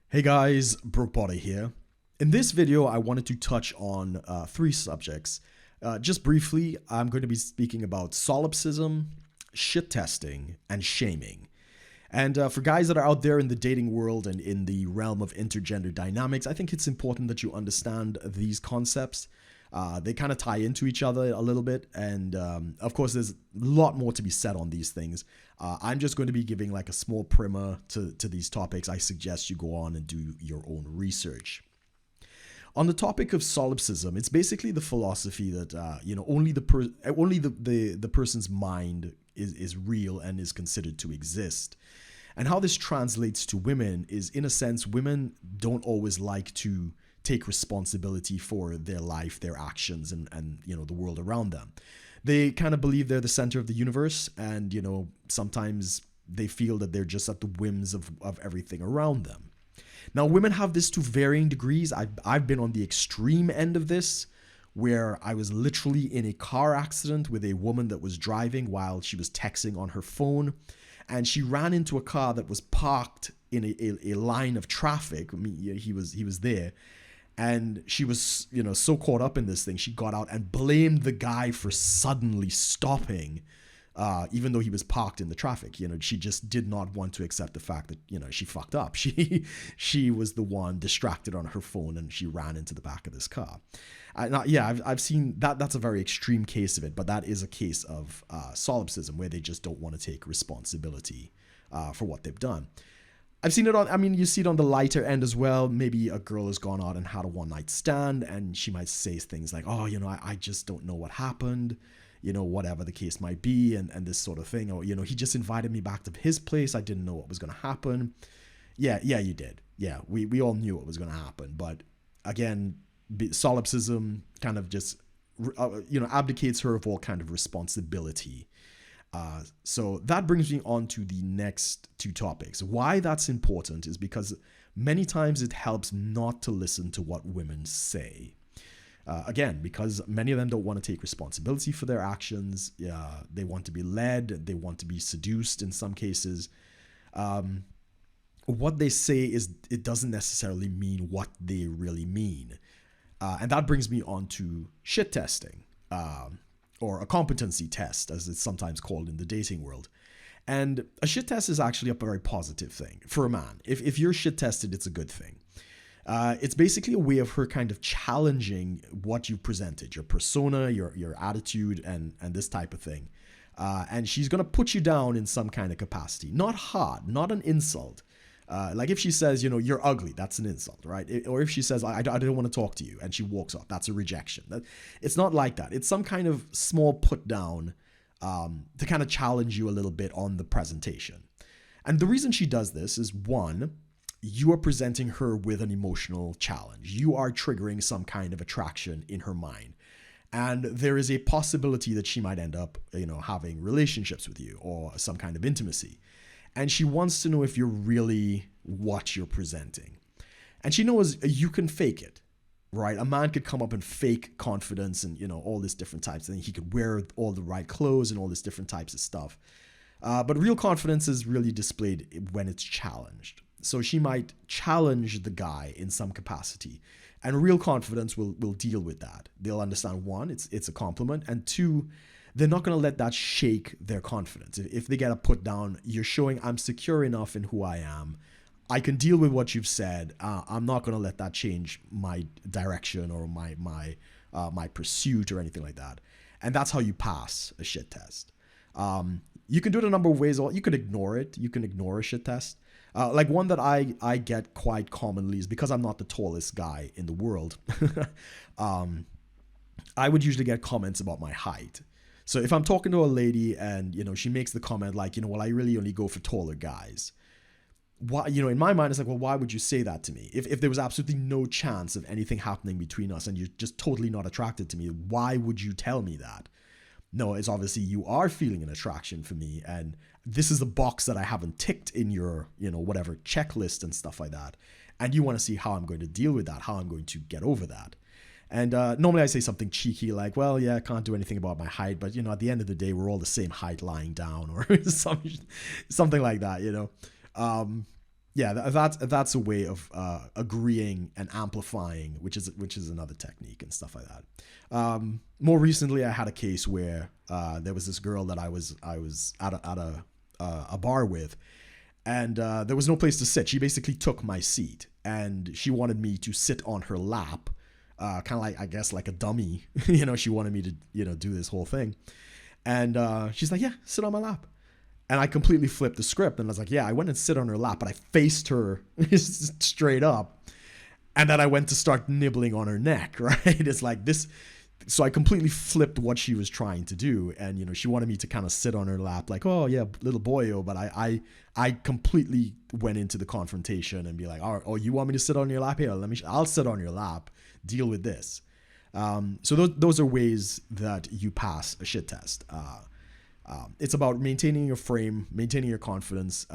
Hey guys, Brook Potter here. In this video, I wanted to touch on three subjects. Just briefly, I'm going to be speaking about solipsism, shit testing, and shaming. And for guys that are out there in the dating world and in the realm of intergender dynamics, I think it's important that you understand these concepts. They kind of tie into each other a little bit. And of course, there's a lot more to be said on these things. I'm just going to be giving like a small primer to these topics. I suggest you go on and do your own research. On the topic of solipsism, it's basically the philosophy that only the person's mind is real and is considered to exist. And how this translates to women is, in a sense, women don't always like to take responsibility for their life, their actions, and the world around them. They kind of believe they're the center of the universe, and sometimes they feel that they're just at the whims of everything around them. Now, women have this to varying degrees. I've been on the extreme end of this, where I was literally in a car accident with a woman that was driving while she was texting on her phone, and she ran into a car that was parked in a line of traffic. I mean, he was there, and she was so caught up in this thing, she got out and blamed the guy for suddenly stopping, even though he was parked in the traffic. She just did not want to accept the fact that she fucked up. She was the one distracted on her phone, and she ran into the back of this car. I've seen that. That's a very extreme case of it, but that is a case of solipsism, where they just don't want to take responsibility for what they've done. I've seen it you see it on the lighter end as well. Maybe a girl has gone out and had a one night stand, and she might say things like, oh, I just don't know what happened, whatever the case might be, and this sort of thing. Or, he just invited me back to his place. I didn't know what was going to happen. Yeah, you did. Yeah, we all knew what was going to happen. But again, solipsism kind of just, abdicates her of all kind of responsibility. So that brings me on to the next two topics. Why that's important is because many times it helps not to listen to what women say. Again, because many of them don't want to take responsibility for their actions. They want to be led. They want to be seduced in some cases. What they say is it doesn't necessarily mean what they really mean. And that brings me on to shit testing. Or a competency test, as it's sometimes called in the dating world. And a shit test is actually a very positive thing for a man. If you're shit tested, it's a good thing. It's basically a way of her kind of challenging what you presented, your persona, your attitude, and this type of thing. And she's going to put you down in some kind of capacity. Not hard, not an insult. Like if she says, you're ugly, that's an insult, right? Or if she says, I don't want to talk to you, and she walks off, that's a rejection. It's not like that. It's some kind of small put down to kind of challenge you a little bit on the presentation. And the reason she does this is, one, you are presenting her with an emotional challenge. You are triggering some kind of attraction in her mind. And there is a possibility that she might end up, having relationships with you or some kind of intimacy. And she wants to know if you're really what you're presenting. And she knows you can fake it, right? A man could come up and fake confidence and, all these different types. And he could wear all the right clothes and all these different types of stuff. But real confidence is really displayed when it's challenged. So she might challenge the guy in some capacity. And real confidence will deal with that. They'll understand, one, it's a compliment. And two, they're not going to let that shake their confidence. If they get a put down, you're showing I'm secure enough in who I am. I can deal with what you've said. I'm not going to let that change my direction or my pursuit or anything like that. And that's how you pass a shit test. You can do it a number of ways. You could ignore it. You can ignore a shit test. Like one that I get quite commonly is because I'm not the tallest guy in the world. I would usually get comments about my height. So if I'm talking to a lady and, she makes the comment like, well, I really only go for taller guys. Why, in my mind, it's like, well, why would you say that to me? If there was absolutely no chance of anything happening between us and you're just totally not attracted to me, why would you tell me that? No, it's obviously you are feeling an attraction for me. And this is the box that I haven't ticked in your, whatever checklist and stuff like that. And you want to see how I'm going to deal with that, how I'm going to get over that. And normally I say something cheeky like, well, yeah, I can't do anything about my height, but, at the end of the day, we're all the same height lying down or something like that, yeah, that's a way of agreeing and amplifying, which is another technique and stuff like that. More recently, I had a case where there was this girl that I was at a bar with, and there was no place to sit. She basically took my seat, and she wanted me to sit on her lap, kind of like, I guess, like a dummy. She wanted me to do this whole thing, and she's like, "Yeah, sit on my lap." And I completely flipped the script, and I was like, yeah, I went and sit on her lap, but I faced her straight up. And then I went to start nibbling on her neck, right? It's like this. So I completely flipped what she was trying to do. And, she wanted me to kind of sit on her lap like, oh, yeah, little boyo. But I completely went into the confrontation and be like, oh, you want me to sit on your lap? Here, I'll sit on your lap. Deal with this. So those are ways that you pass a shit test. It's about maintaining your frame, maintaining your confidence,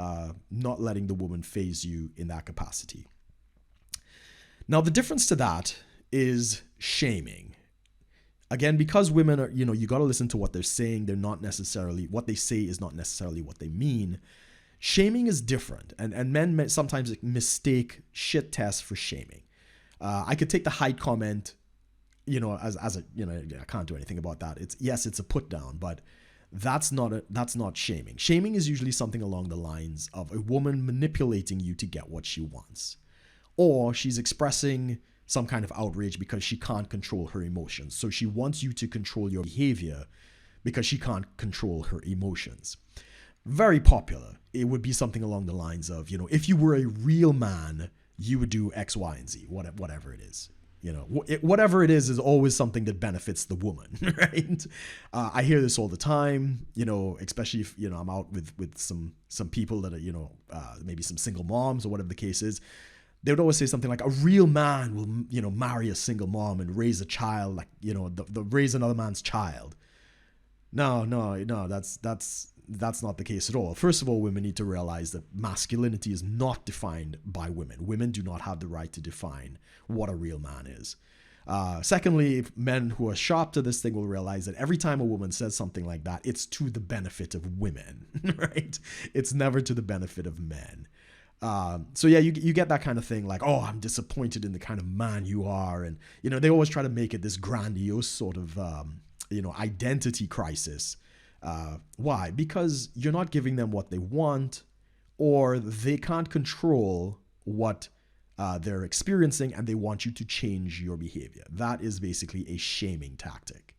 not letting the woman phase you in that capacity. Now, the difference to that is shaming. Again, because women are, you got to listen to what they're saying. They're not necessarily, what they say is not necessarily what they mean. Shaming is different. And men sometimes mistake shit tests for shaming. I could take the height comment, as a, I can't do anything about that. It's a put down, but that's not shaming. Shaming is usually something along the lines of a woman manipulating you to get what she wants, or she's expressing some kind of outrage because she can't control her emotions. So she wants you to control your behavior because she can't control her emotions. Very popular. It would be something along the lines of, if you were a real man, you would do X, Y, and Z, whatever it is. Whatever it is always something that benefits the woman, right? I hear this all the time, especially if, I'm out with some people that are, maybe some single moms or whatever the case is. They would always say something like, a real man will, marry a single mom and raise a child, like, raise another man's child. No, that's not the case at all. First of all, women need to realize that masculinity is not defined by women. Women do not have the right to define what a real man is. Secondly, men who are sharp to this thing will realize that every time a woman says something like that, it's to the benefit of women, right? It's never to the benefit of men. So yeah, you get that kind of thing like, oh, I'm disappointed in the kind of man you are. And, they always try to make it this grandiose sort of, identity crisis. Why? Because you're not giving them what they want, or they can't control what they're experiencing, and they want you to change your behavior. That is basically a shaming tactic.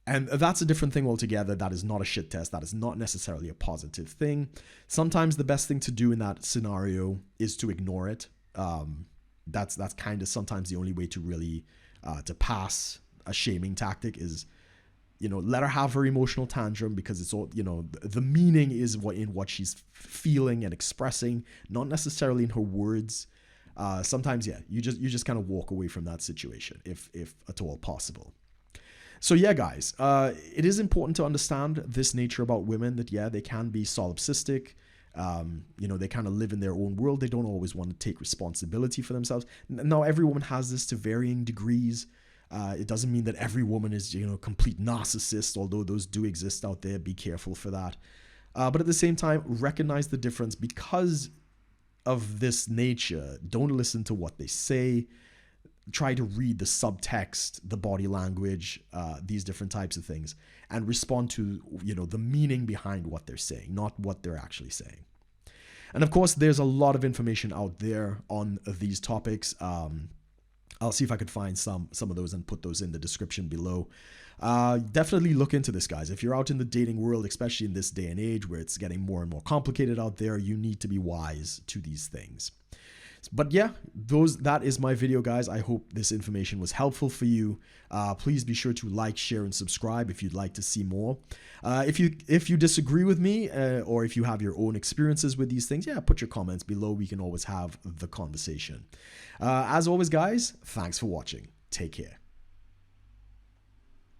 And that's a different thing altogether. That is not a shit test. That is not necessarily a positive thing. Sometimes the best thing to do in that scenario is to ignore it. That's kind of sometimes the only way to really to pass a shaming tactic is, let her have her emotional tantrum, because it's all, the meaning is in what she's feeling and expressing, not necessarily in her words. Sometimes, yeah, you just kind of walk away from that situation if at all possible. So yeah, guys, it is important to understand this nature about women, that, yeah, they can be solipsistic. They kind of live in their own world. They don't always want to take responsibility for themselves. Now, every woman has this to varying degrees. It doesn't mean that every woman is, complete narcissist, although those do exist out there. Be careful for that. But at the same time, recognize the difference. Because of this nature, don't listen to what they say. Try to read the subtext, the body language, these different types of things, and respond to, the meaning behind what they're saying, not what they're actually saying. And of course, there's a lot of information out there on these topics. I'll see if I could find some of those and put those in the description below. Definitely look into this, guys. If you're out in the dating world, especially in this day and age where it's getting more and more complicated out there, you need to be wise to these things. But yeah, that is my video, guys. I hope this information was helpful for you. Please be sure to like, share, and subscribe if you'd like to see more. If you disagree with me, or if you have your own experiences with these things, yeah, put your comments below. We can always have the conversation. As always, guys, thanks for watching. Take care.